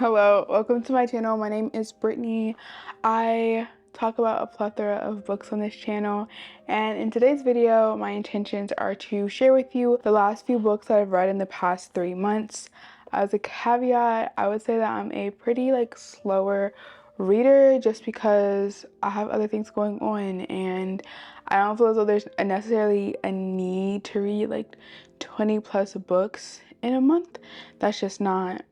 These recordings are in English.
Hello, welcome to my channel. My name is Brittany. I talk about a plethora of books on this channel, and in today's video my intentions are to share with you the last few books that I've read in the past 3 months. As a caveat, I would say that I'm a pretty slower reader just because I have other things going on, and I don't feel as though there's necessarily a need to read 20 plus books in a month. That's just not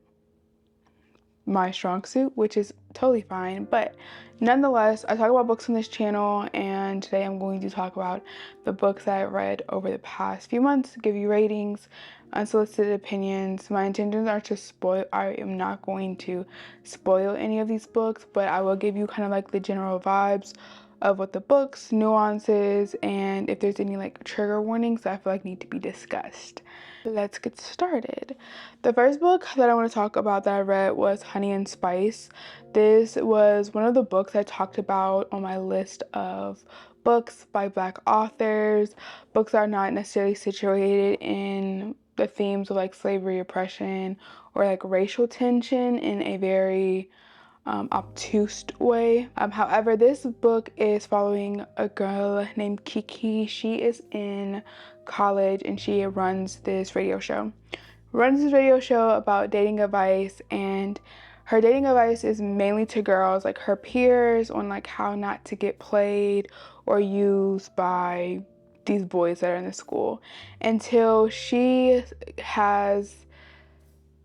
my strong suit, which is totally fine. But nonetheless, I talk about books on this channel, and today I'm going to talk about the books that I've read over the past few months, give you ratings, unsolicited opinions. My intentions are to spoil. I am not going to spoil any of these books, but I will give you kind of the general vibes of what the books, nuances, and if there's any trigger warnings that I feel need to be discussed. Let's get started. The first book that I want to talk about that I read was Honey and Spice. This was one of the books I talked about on my list of books by Black authors, books that are not necessarily situated in the themes of slavery, oppression, or racial tension in a very obtuse way. However, this book is following a girl named Kiki. She is in college and she runs this radio show. About dating advice, and her dating advice is mainly to girls, her peers, on how not to get played or used by these boys that are in the school, until she has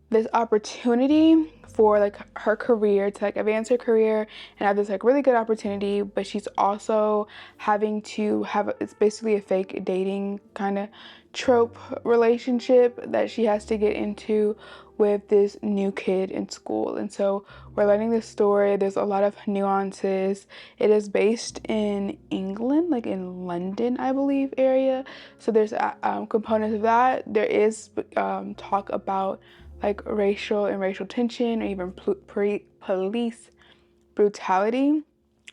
this opportunity for her career to advance her career and have this really good opportunity, but she's also having to have, it's basically a fake dating kind of trope relationship that she has to get into with this new kid in school. And so we're learning this story. There's a lot of nuances. It is based in England, in London, I believe, area. So there's components of that. There is talk about racial tension, or even police brutality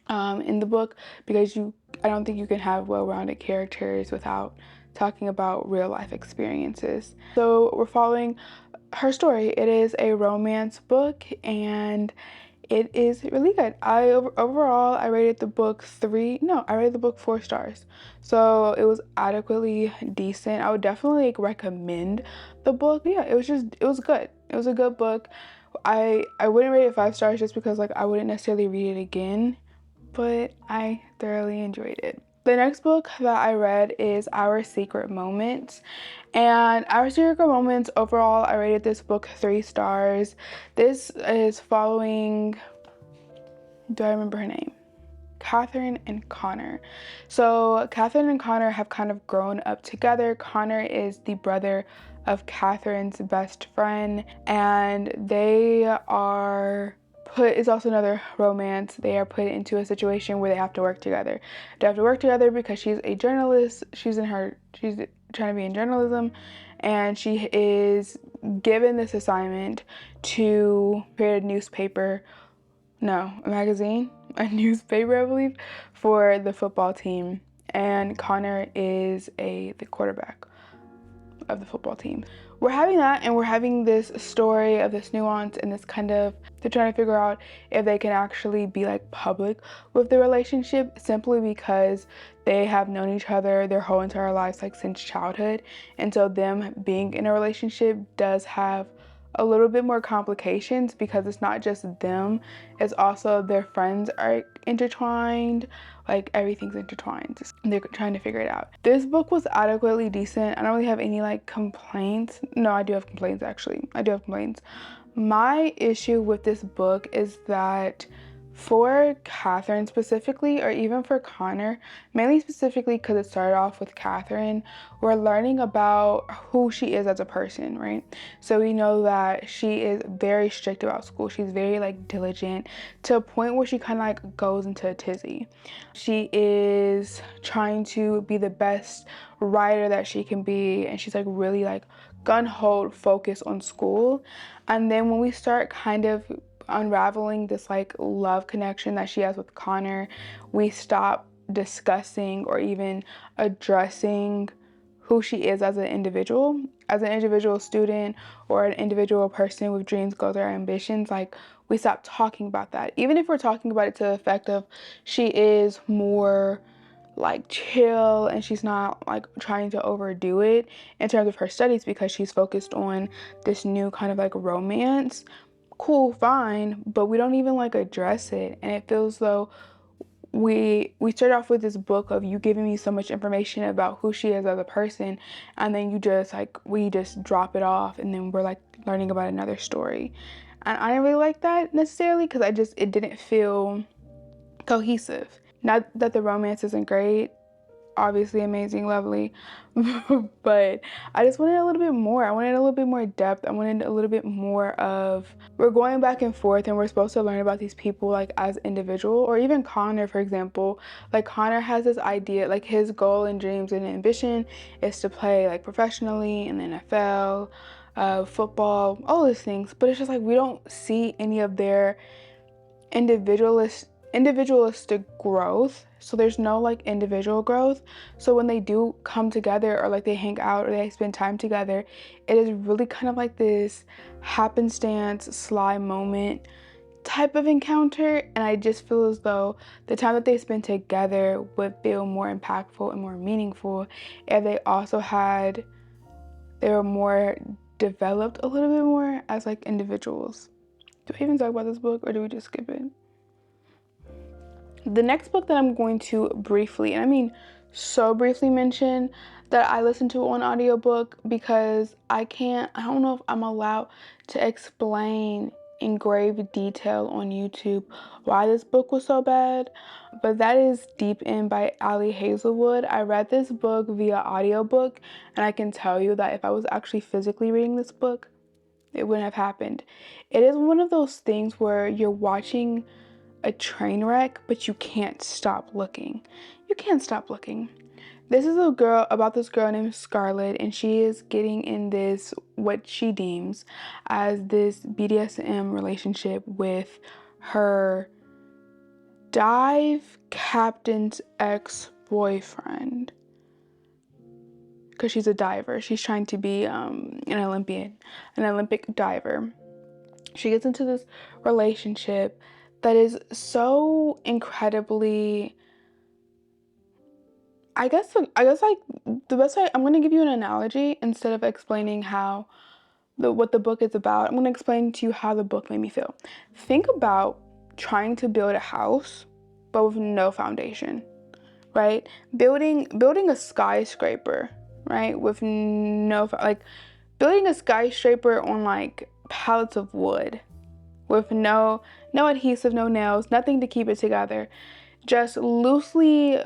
in the book, because I don't think you can have well-rounded characters without talking about real life experiences. So we're following her story. It is a romance book, and it is really good. Overall I rated the book 4 stars. So it was adequately decent. I would definitely recommend the book. Yeah, it was good. It was a good book. I wouldn't rate it 5 stars just because I wouldn't necessarily read it again, but I thoroughly enjoyed it. The next book that I read is Our Secret Moments. And Our Secret Moments, overall, I rated this book 3 stars. This is following, do I remember her name? Catherine and Connor. So Catherine and Connor have kind of grown up together. Connor is the brother of Catherine's best friend, and they are it's also another romance. They are put into a situation where they have to work together. They have to work together because she's a journalist. She's trying to be in journalism, and she is given this assignment to create a newspaper, I believe, for the football team. And Connor is the quarterback of the football team. We're having that, and we're having this story of this nuance and this kind of, they're trying to figure out if they can actually be public with the relationship, simply because they have known each other their whole entire lives, since childhood. And so them being in a relationship does have a little bit more complications, because it's not just them, it's also their friends are intertwined. Everything's intertwined. They're trying to figure it out. This book was adequately decent. I don't really have any complaints. No, I do have complaints, actually. I do have complaints. My issue with this book is that for Catherine specifically, or even for Connor, mainly specifically because it started off with Catherine, we're learning about who she is as a person, right? So we know that she is very strict about school. She's very diligent, to a point where she kind of goes into a tizzy. She is trying to be the best writer that she can be, and she's really gun-ho focused on school. And then when we start kind of unraveling this love connection that she has with Connor, we stop discussing or even addressing who she is as an individual student or an individual person with dreams, goals, or ambitions. Like, we stop talking about that. Even if we're talking about it to the effect of she is more like chill and she's not like trying to overdo it in terms of her studies because she's focused on this new kind of like romance. Cool, fine, but we don't even like address it, and it feels though we start off with this book of you giving me so much information about who she is as a person, and then you just like we just drop it off, and then we're like learning about another story. And I didn't really like that necessarily because it didn't feel cohesive. Not that the romance isn't great, obviously amazing, lovely, but I just wanted a little bit more. I wanted a little bit more depth. I wanted a little bit more of, we're going back and forth and we're supposed to learn about these people like as individual. Or even Connor, for example, like Connor has this idea, like his goal and dreams and ambition is to play like professionally in the NFL, football, all these things, but it's just like we don't see any of their individualistic growth. So there's no like individual growth. So when they do come together or like they hang out or they spend time together, it is really kind of like this happenstance, sly moment type of encounter. And I just feel as though the time that they spend together would feel more impactful and more meaningful if they were more developed a little bit more as like individuals. Do we even talk about this book or do we just skip it? The next book that I'm going to briefly, and I mean so briefly, mention that I listened to on audiobook because I don't know if I'm allowed to explain in grave detail on YouTube why this book was so bad, but that is Deep In by Ali Hazelwood. I read this book via audiobook, and I can tell you that if I was actually physically reading this book, it wouldn't have happened. It is one of those things where you're watching a train wreck, but you can't stop looking. You can't stop looking. This is about this girl named Scarlett, and she is getting in this, what she deems as this BDSM relationship with her dive captain's ex-boyfriend. Because she's a diver. She's trying to be an Olympic diver. She gets into this relationship that is so incredibly, I guess like the best way, I'm going to give you an analogy instead of explaining what the book is about. I'm going to explain to you how the book made me feel. Think about trying to build a house but with no foundation, right? Building a skyscraper, right? With no, like building a skyscraper on like pallets of wood with no adhesive, no nails, nothing to keep it together. Just loosely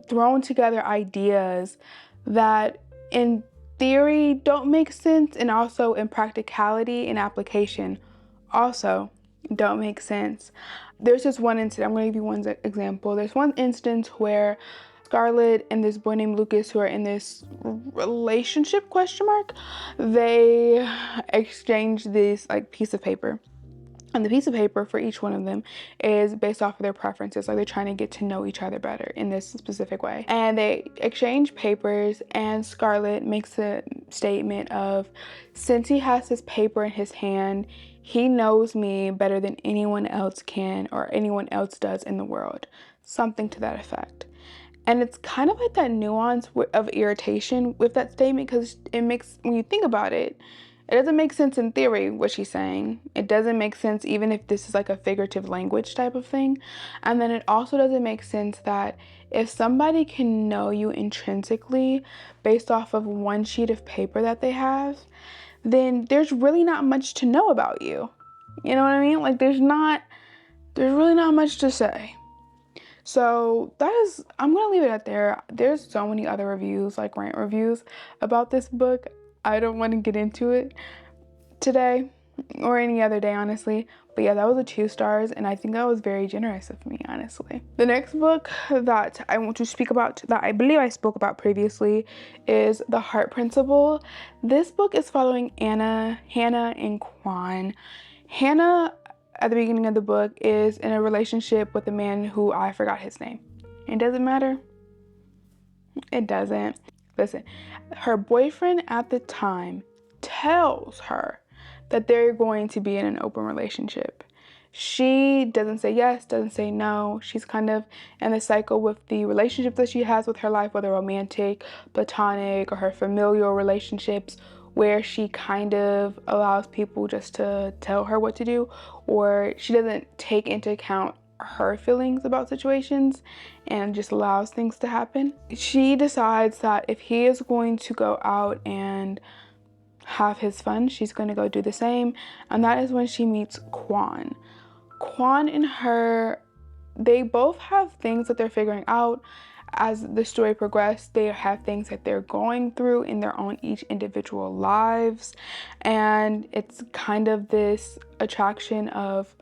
thrown together ideas that in theory don't make sense, and also in practicality and application also don't make sense. There's just one incident. I'm going to give you one example. There's one instance where Scarlett and this boy named Lucas, who are in this relationship ? They exchange this like piece of paper. And the piece of paper for each one of them is based off of their preferences. Like, they're trying to get to know each other better in this specific way. And they exchange papers, and Scarlett makes a statement of, since he has this paper in his hand, he knows me better than anyone else can or anyone else does in the world. Something to that effect. And it's kind of like that nuance of irritation with that statement, because it makes, when you think about it, it doesn't make sense in theory what she's saying. It doesn't make sense even if this is like a figurative language type of thing. And then it also doesn't make sense that if somebody can know you intrinsically based off of one sheet of paper that they have, then there's really not much to know about you. You know what I mean? Like, there's really not much to say. So I'm gonna leave it at there. There's so many other reviews, like rant reviews about this book. I don't want to get into it today or any other day, honestly. But yeah, that was a 2 stars, and I think that was very generous of me, honestly. The next book that I want to speak about, that I believe I spoke about previously, is The Heart Principle. This book is following Hannah, and Quan. Hannah, at the beginning of the book, is in a relationship with a man who I forgot his name. It doesn't matter. It doesn't. Listen, her boyfriend at the time tells her that they're going to be in an open relationship. She doesn't say yes, doesn't say no. She's kind of in the cycle with the relationships that she has with her life, whether romantic, platonic, or her familial relationships, where she kind of allows people just to tell her what to do, or she doesn't take into account her feelings about situations and just allows things to happen. She decides that if he is going to go out and have his fun, she's going to go do the same, and that is when she meets Quan. Quan and her, they both have things that they're figuring out. As the story progresses, they have things that they're going through in their own each individual lives, and it's kind of this attraction of,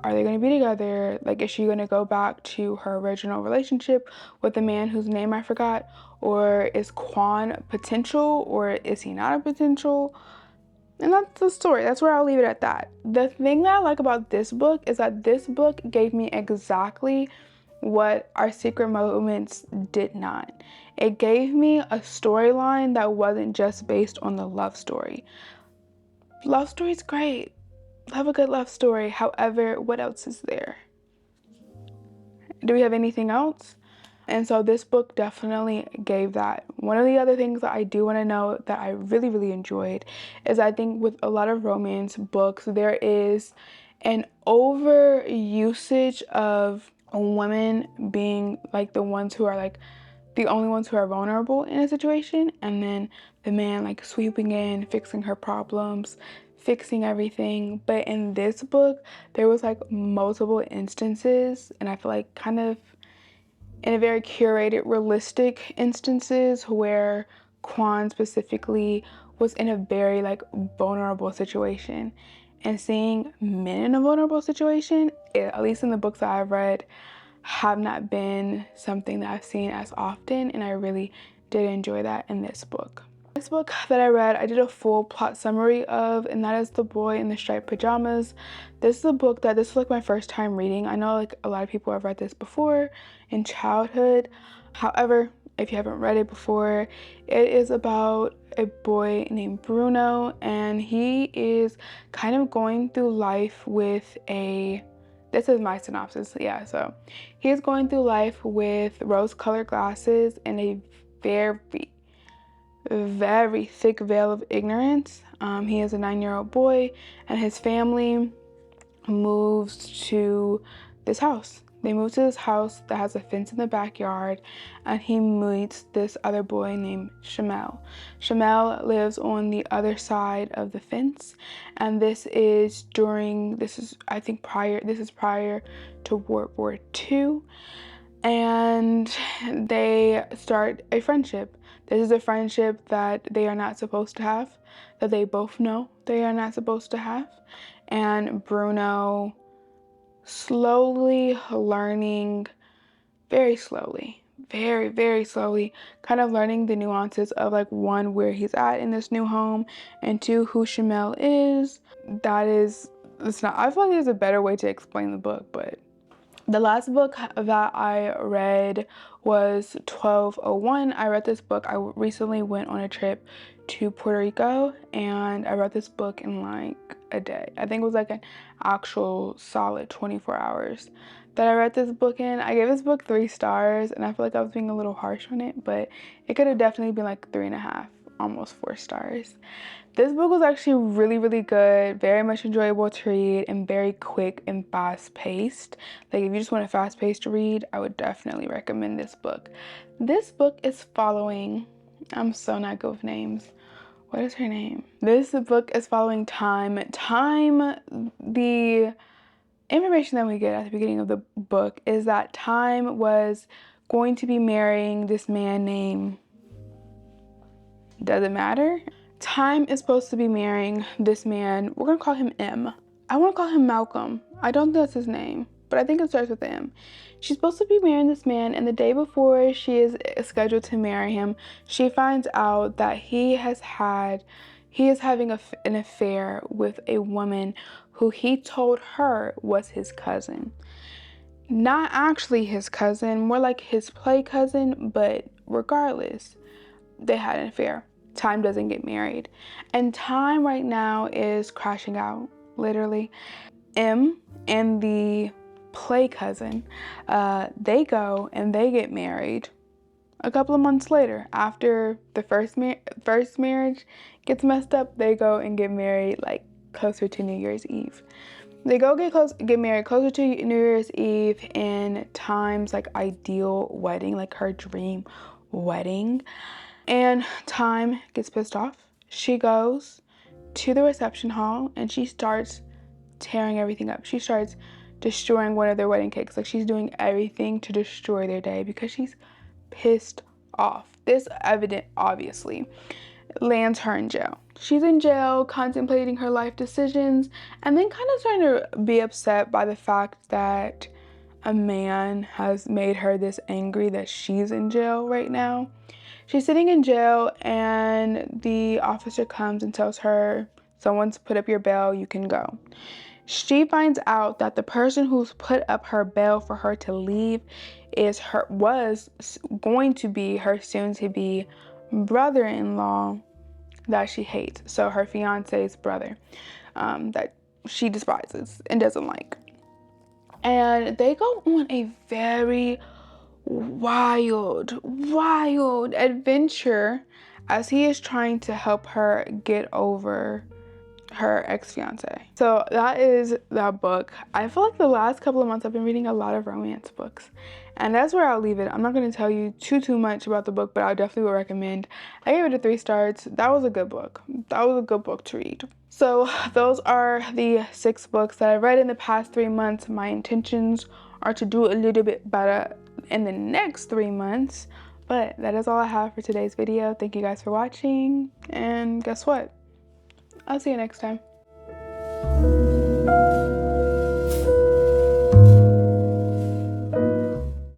are they going to be together? Like, is she going to go back to her original relationship with the man whose name I forgot? Or is Quan potential, or is he not a potential? And that's the story. That's where I'll leave it at that. The thing that I like about this book is that this book gave me exactly what Our Secret Moments did not. It gave me a storyline that wasn't just based on the love story. Love story's great. Love a good love story. However, what else is there? Do we have anything else? And so this book definitely gave that. One of the other things that I do want to know that I really, really enjoyed is, I think with a lot of romance books, there is an over usage of women being like the ones who are like the only ones who are vulnerable in a situation, and then the man like sweeping in, fixing her problems, fixing everything. But in this book, there was like multiple instances, and I feel like kind of in a very curated, realistic instances where Quan specifically was in a very like vulnerable situation. And seeing men in a vulnerable situation, at least in the books that I've read, have not been something that I've seen as often, and I really did enjoy that in this book. Next book that I read, I did a full plot summary of, and that is The Boy in the Striped Pajamas. This is a book that, this is like my first time reading. I know like a lot of people have read this before in childhood. However, if you haven't read it before, it is about a boy named Bruno, and he is kind of going through life with a, this is my synopsis, yeah, so he's going through life with rose-colored glasses and a very thick veil of ignorance. He is a 9-year-old boy, and his family moves to this house. They move to this house that has a fence in the backyard, and he meets this other boy named Shamel. Shamel lives on the other side of the fence, and this is prior to World War II, and they start a friendship. This is a friendship that they are not supposed to have, that they both know they are not supposed to have. And Bruno slowly learning, very slowly, very slowly, kind of learning the nuances of like, one, where he's at in this new home, and two, who Shamel is. It's not, I feel like there's a better way to explain the book, but the last book that I read was 1201. I read this book, I recently went on a trip to Puerto Rico, and I read this book in like a day. I think it was like an actual solid 24 hours that I read this book in. I gave this book 3 stars, and I feel like I was being a little harsh on it, but it could have definitely been like 3.5, almost 4 stars. This book was actually really good, very much enjoyable to read, and very quick and fast-paced. Like, if you just want a fast-paced read, I would definitely recommend this book. This book is following, I'm so not good with names. What is her name? This book is following Time. The information that we get at the beginning of the book is that Time was going to be marrying this man named, doesn't matter. Time is supposed to be marrying this man. We're gonna call him M. I want to call him Malcolm. I don't think that's his name, but I think it starts with M. She's supposed to be marrying this man, and the day before she is scheduled to marry him, she finds out that he is having an affair with a woman who he told her was his cousin. Not actually his cousin, more like his play cousin, but regardless, they had an affair. Time doesn't get married. And Time right now is crashing out, literally. M and the play cousin, they go and they get married a couple of months later. After the first marriage gets messed up, they go and get married like closer to New Year's Eve. They go get married closer to New Year's Eve in Time's like ideal wedding, like her dream wedding. And Time gets pissed off. She goes to the reception hall and she starts tearing everything up. She starts destroying one of their wedding cakes. Like, she's doing everything to destroy their day because she's pissed off. This evident obviously lands her in jail. She's in jail contemplating her life decisions and then kind of starting to be upset by the fact that a man has made her this angry that she's in jail right now. She's sitting in jail and the officer comes and tells her, someone's put up your bail, you can go. She finds out that the person who's put up her bail for her to leave was going to be her soon-to-be brother-in-law that she hates. So her fiance's brother, that she despises and doesn't like. And they go on a very wild adventure as he is trying to help her get over her ex-fiance. So that is that book. I feel like the last couple of months I've been reading a lot of romance books, and that's where I'll leave it. I'm not going to tell you too much about the book, but I definitely would recommend. I gave it a 3 stars. That was a good book. That was a good book to read. So those are the 6 books that I read in the past 3 months. My intentions are to do a little bit better in the next 3 months, but that is all I have for today's video. Thank you guys for watching, and guess what? I'll see you next time.